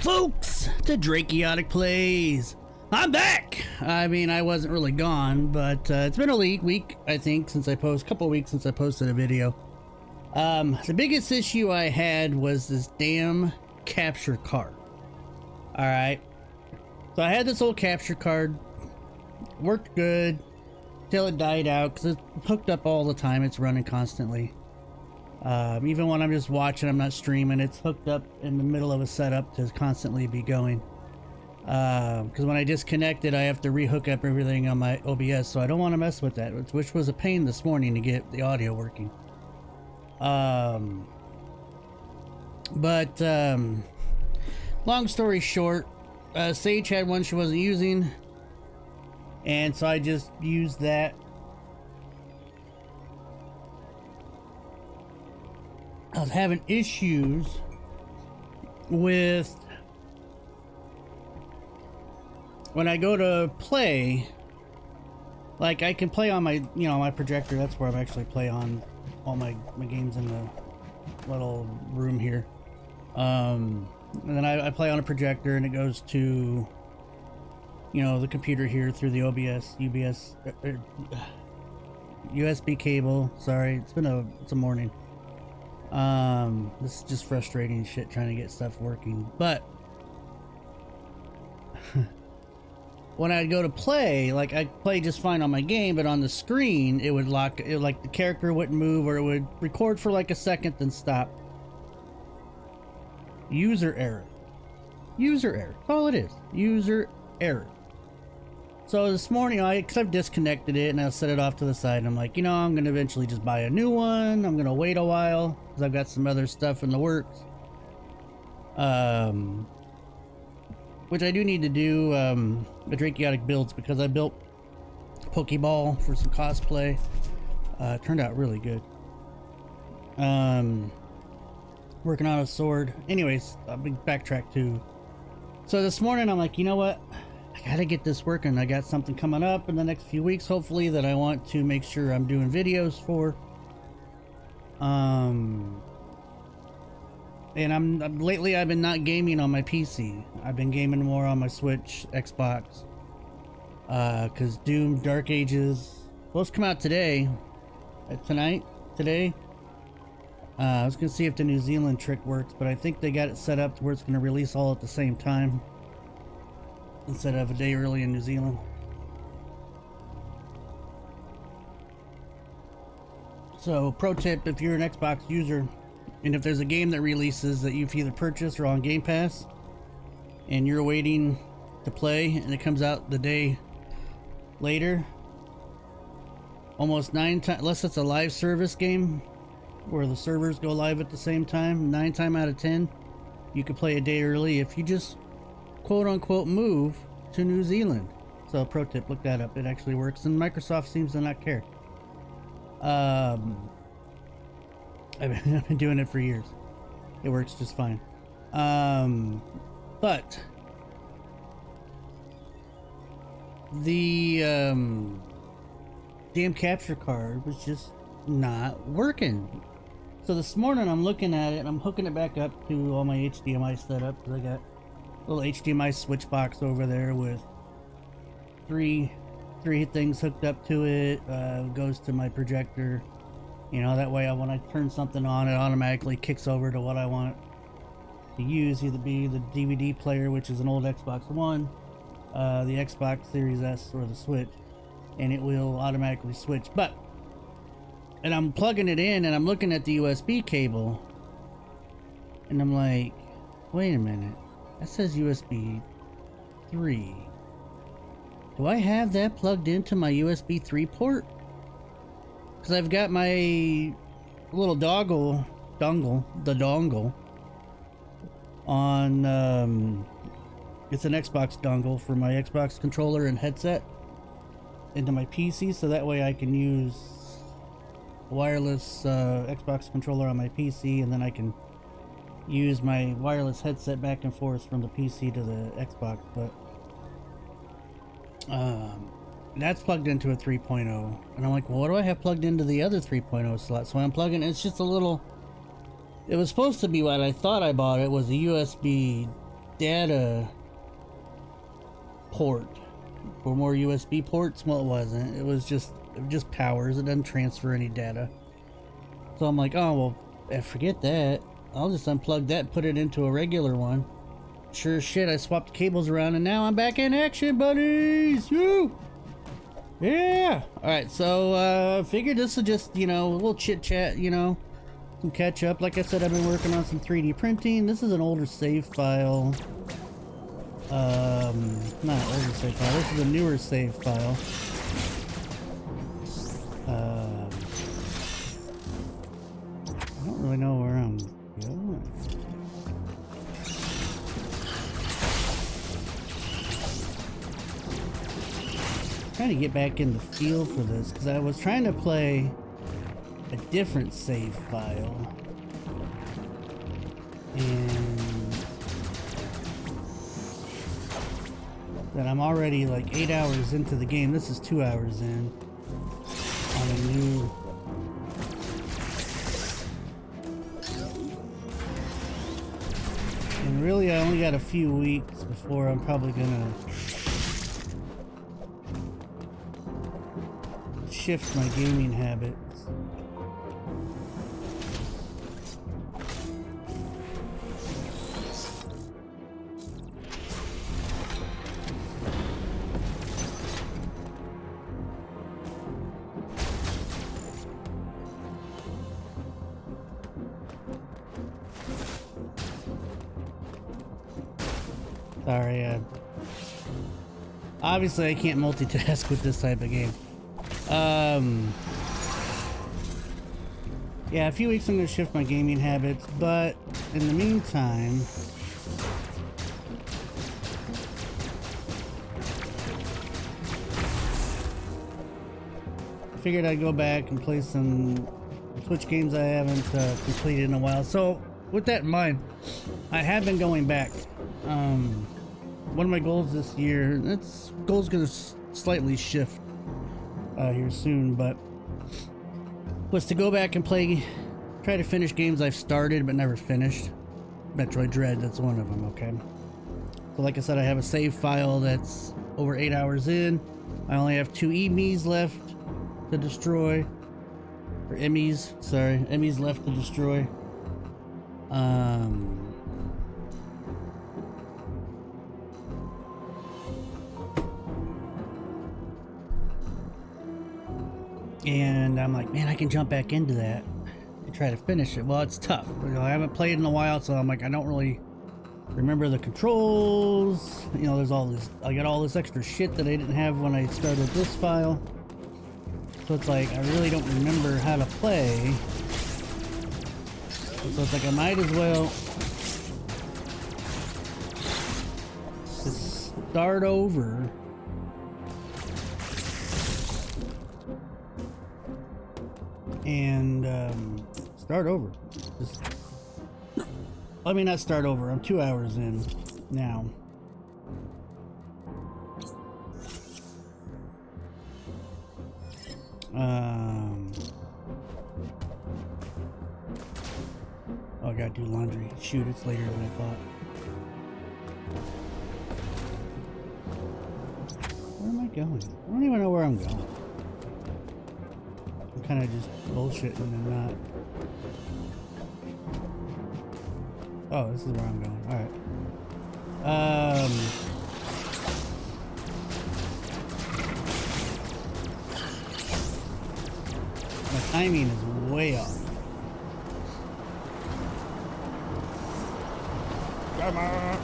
folks, to Drakeotic Plays. I'm back! I mean, I wasn't really gone, but it's been a week, I think, since I posted, a couple weeks since I posted a video. The biggest issue I had was this damn capture card. Alright. So I had this old capture card, worked good, till it died out, because it's hooked up all the time, it's running constantly. Even when I'm just watching, I'm not streaming, it's hooked up in the middle of a setup to constantly be going. Because when I disconnect it, I have to rehook up everything on my OBS, so I don't want to mess with that, which was a pain this morning to get the audio working. Long story short, Sage had one she wasn't using, and so I just used that. I was having issues with when I go to play, like I can play on my, my projector. That's where I'm actually play on all my games in the little room here. And then I play on a projector and it goes to, the computer here through the USB cable. Sorry, it's a morning. This is just frustrating shit trying to get stuff working, but when I'd go to play, like I'd play just fine on my game, but on the screen it would like the character wouldn't move, or it would record for like a second then stop. User error. That's all it is. User error. So this morning, because I've disconnected it and I set it off to the side, and I'm like, I'm gonna eventually just buy a new one. I'm gonna wait a while because I've got some other stuff in the works. Which I do need to do the Drakeotic builds, because I built Pokeball for some cosplay. It turned out really good. Working on a sword. Anyways, I'll backtrack to. So this morning I'm like, you know what? I gotta get this working. I got something coming up in the next few weeks, hopefully, that I want to make sure I'm doing videos for. And lately I've been not gaming on my PC. I've been gaming more on my Switch, Xbox. Cause Doom Dark Ages supposed to come out today. Today. I was gonna see if the New Zealand trick works, but I think they got it set up to where it's gonna release all at the same time, instead of a day early in New Zealand. So, pro tip, if you're an Xbox user, and if there's a game that releases that you've either purchased or on Game Pass, and you're waiting to play, and it comes out the day later, almost 9 times, unless it's a live service game, where the servers go live at the same time, 9 times out of 10, you can play a day early if you just quote-unquote move to New Zealand. So pro tip, look that up. It actually works, and Microsoft seems to not care. I've been doing it for years. It works just fine. But the damn capture card was just not working. So this morning I'm looking at it and I'm hooking it back up to all my HDMI setup, because I got a little HDMI switch box over there with three things hooked up to it. Goes to my projector. That way when I turn something on, it automatically kicks over to what I want to use, either be the DVD player, which is an old Xbox One, the Xbox Series S, or the Switch, and it will automatically switch. And I'm plugging it in and I'm looking at the USB cable, and I'm like, wait a minute, that says USB 3. Do I have that plugged into my USB 3 port? Because I've got my little dongle on, it's an Xbox dongle for my Xbox controller and headset into my PC, so that way I can use wireless Xbox controller on my PC, and then I can use my wireless headset back and forth from the PC to the Xbox. But that's plugged into a 3.0, and I'm like, well, what do I have plugged into the other 3.0 slot? So I'm plugging, it's just a little, it was supposed to be what I thought I bought. It was a USB data port for more USB ports. Well, it wasn't. It just powers. It doesn't transfer any data. So I'm like, oh well, forget that. I'll just unplug that and put it into a regular one. Sure as shit, I swapped cables around and now I'm back in action, buddies! Woo! Yeah! Alright, so figured this is just, you know, a little chit chat, you know, some catch up. Like I said, I've been working on some 3D printing. This is an older save file. Not an older save file, this is a newer save file. I don't really know where I'm going. Trying to get back in the feel for this because I was trying to play a different save file and that I'm already like 8 hours into the game. This is 2 hours in on a new and really I only got a few weeks before I'm probably gonna shift my gaming habits. Sorry, obviously I can't multitask with this type of game. Yeah, a few weeks I'm gonna shift my gaming habits, but in the meantime, I figured I'd go back and play some Switch games I haven't completed in a while. So with that in mind, I have been going back. One of my goals this year, this goal's gonna slightly shift here soon, but was to go back and try to finish games I've started but never finished. Metroid Dread, that's one of them, okay? So like I said, I have a save file that's over 8 hours in. I only have 2 EMIs left to destroy. Or EMIs, sorry. EMIs left to destroy. And I'm like, man, I can jump back into that and try to finish it. Well, it's tough. You know, I haven't played in a while, so I'm like, I don't really remember the controls. You know, there's all this, I got all this extra shit that I didn't have when I started this file. So it's like, I really don't remember how to play. So it's like, I might as well just start over. And start over. Just, let me not start over. I'm 2 hours in now. Oh, I gotta do laundry. Shoot, it's later than I thought. Where am I going? I don't even know where I'm going. I'm kind of just bullshitting and not. Oh, this is where I'm going. Alright. My timing is way off. Come on!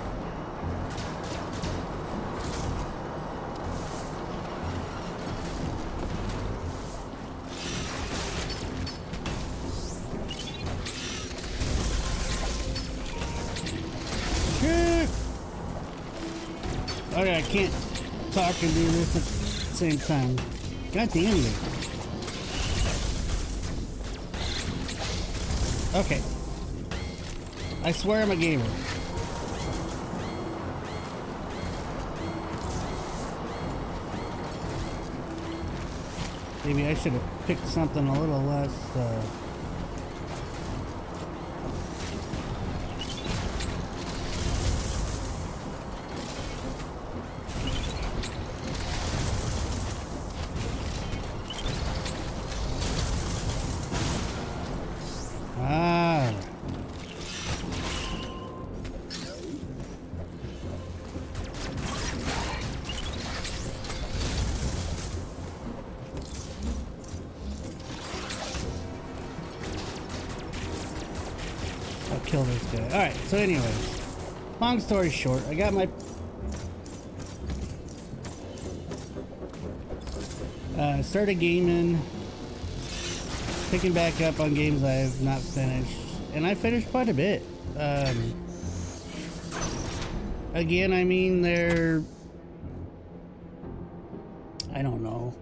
Okay, I can't talk and do this at the same time. God damn it. Okay. I swear I'm a gamer. Maybe I should have picked something a little less, kill this guy. Alright, so anyways. Long story short, I got my... started gaming. Picking back up on games I have not finished. And I finished quite a bit. Again, I mean, they're... I don't know.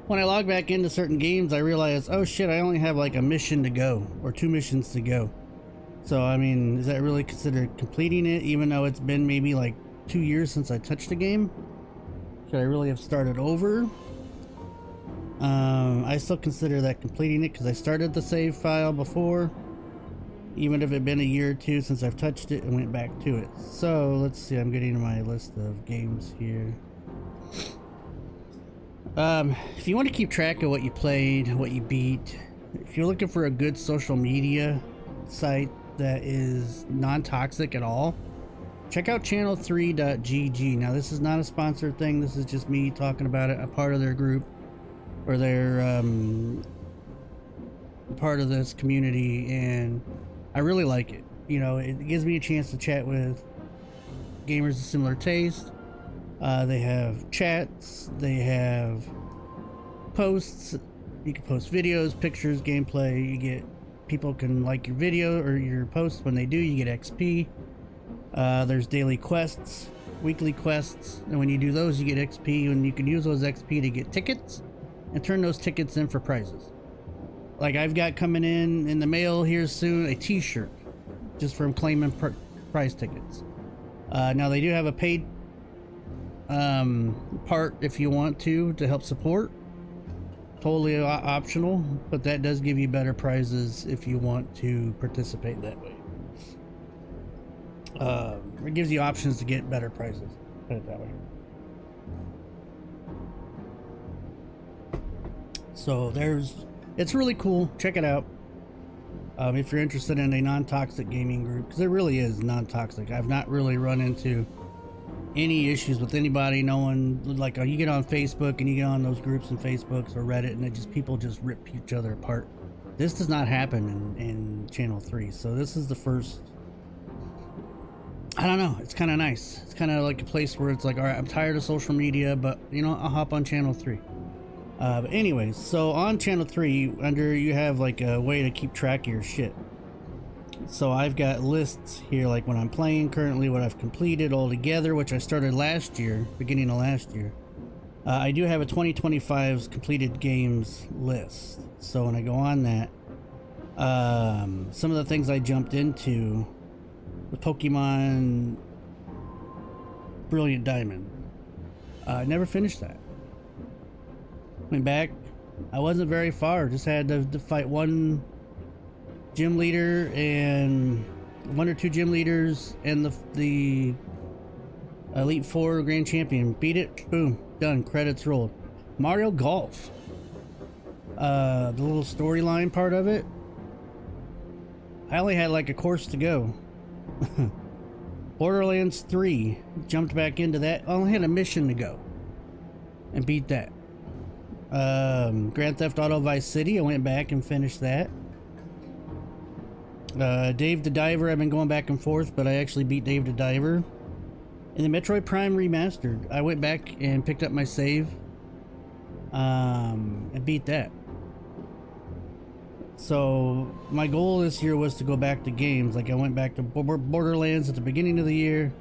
When I log back into certain games, I realize, oh shit, I only have like a mission to go, or 2 missions to go. So, I mean, is that really considered completing it, even though it's been maybe like 2 years since I touched the game? Should I really have started over? I still consider that completing it because I started the save file before, even if it had been a year or 2 since I've touched it and went back to it. So, let's see, I'm getting to my list of games here. If you want to keep track of what you played, what you beat, if you're looking for a good social media site that is non-toxic at all, check out channel3.gg. Now, this is not a sponsored thing. This is just me talking about it. I'm part of their group, or they're part of this community, and I really like it. You know, it gives me a chance to chat with gamers of similar taste. They have chats, they have posts, you can post videos, pictures, gameplay, you get, people can like your video or your post. When they do, you get XP. There's daily quests, weekly quests, and when you do those, you get XP, and you can use those XP to get tickets and turn those tickets in for prizes. Like I've got coming in the mail here soon, a t-shirt, just from claiming prize tickets. Now they do have a paid part if you want to help support. Totally optional, but that does give you better prizes if you want to participate that way. It gives you options to get better prizes, put it that way. So it's really cool. Check it out. If you're interested in a non-toxic gaming group, because it really is non-toxic. I've not really run into any issues with anybody. No one, like, you get on Facebook and you get on those groups in Facebooks or Reddit, and people just rip each other apart. This does not happen in Channel 3. So this is the first. I don't know, it's kind of nice. It's kind of like a place where it's like, all right, I'm tired of social media, but you know, I'll hop on Channel 3. But anyways, so on Channel 3, you have like a way to keep track of your shit. So I've got lists here, like when I'm playing currently, what I've completed all together, which I started last year, beginning of last year. I do have a 2025's completed games list. So when I go on that, some of the things I jumped into with Pokemon Brilliant Diamond. I never finished that. Went back. I wasn't very far. Just had to fight one gym leader and 1 or 2 gym leaders and the Elite Four Grand Champion. Beat it. Boom. Done. Credits rolled. Mario Golf. The little storyline part of it. I only had like a course to go. Borderlands 3. Jumped back into that. I only had a mission to go. And beat that. Grand Theft Auto Vice City. I went back and finished that. Dave the Diver, I've been going back and forth, but I actually beat Dave the Diver. And the Metroid Prime Remastered, I went back and picked up my save, and beat that. So my goal this year was to go back to games. Like I went back to Borderlands at the beginning of the year.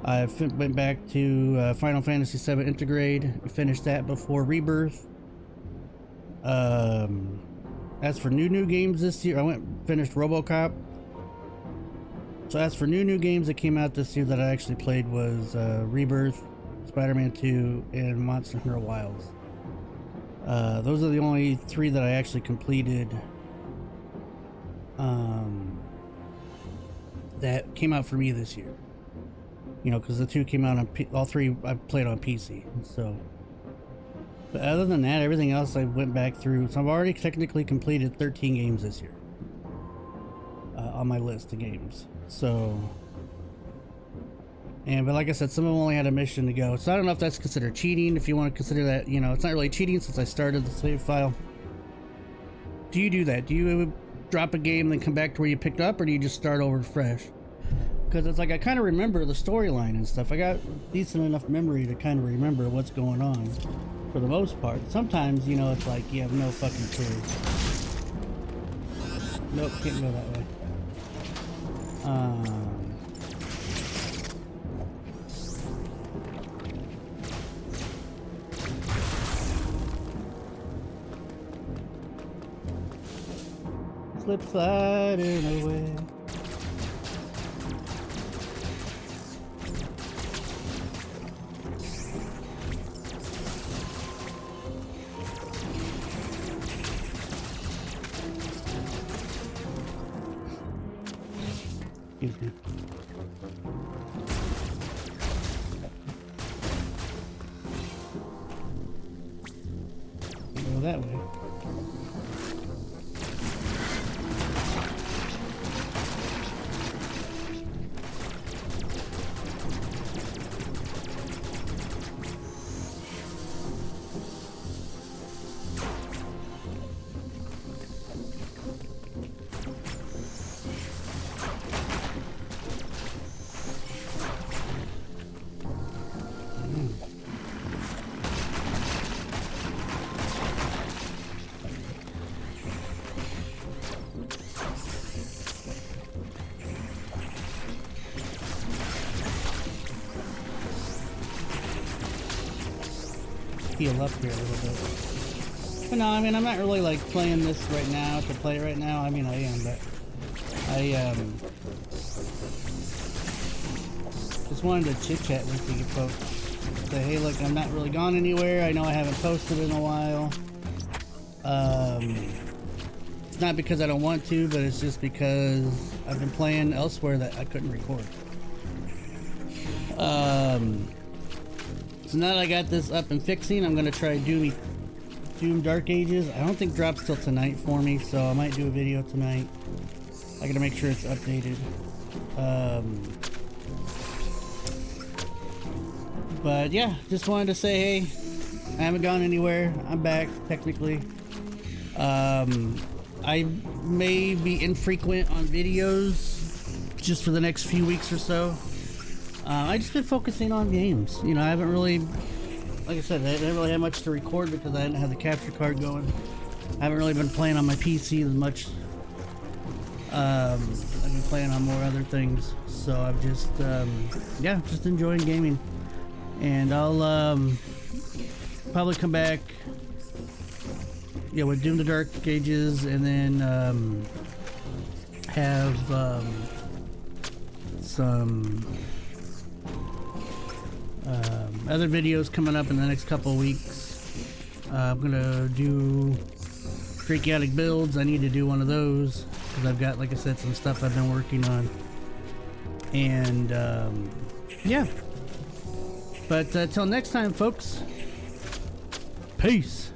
I went back to Final Fantasy VII Intergrade, finished that before Rebirth. As for new games this year, I finished RoboCop. So as for new games that came out this year that I actually played was Rebirth, Spider-Man 2, and Monster Hunter Wilds. Those are the only 3 that I actually completed that came out for me this year. You know, because the 2 came out on all 3 I played on PC. So, but other than that, everything else I went back through. So I've already technically completed 13 games this year on my list of games. So, but like I said, some of them only had a mission to go. So I don't know if that's considered cheating. If you want to consider that, you know, it's not really cheating since I started the save file. Do you do that? Do you drop a game, then come back to where you picked up, or do you just start over fresh? Because it's like I kind of remember the storyline and stuff. I got decent enough memory to kind of remember what's going on for the most part. Sometimes, you know, it's like you have no fucking clue. Nope, can't go that way. Slip sliding away. Excuse me. Go that way. Heal up here a little bit. But no, I mean, I'm not really like playing this right now to play it right now. I mean, I am, but I just wanted to chit chat with you folks. Say, hey, look, I'm not really gone anywhere. I know I haven't posted in a while. It's not because I don't want to, but it's just because I've been playing elsewhere that I couldn't record. So now that I got this up and fixing, I'm gonna try Doom Dark Ages. I don't think drops till tonight for me, so I might do a video tonight. I gotta make sure it's updated. But yeah, just wanted to say, hey, I haven't gone anywhere. I'm back, technically. I may be infrequent on videos just for the next few weeks or so. I just been focusing on games. You know, I haven't really, like I said, I didn't really have much to record because I didn't have the capture card going. I haven't really been playing on my PC as much. I've been playing on more other things. So I've just, yeah, just enjoying gaming. And I'll probably come back, yeah, with Doom the Dark Ages, and then have some other videos coming up in the next couple of weeks. I'm gonna do Freakiatic Builds. I need to do one of those because I've got, like I said, some stuff I've been working on. And yeah. But till next time, folks, peace.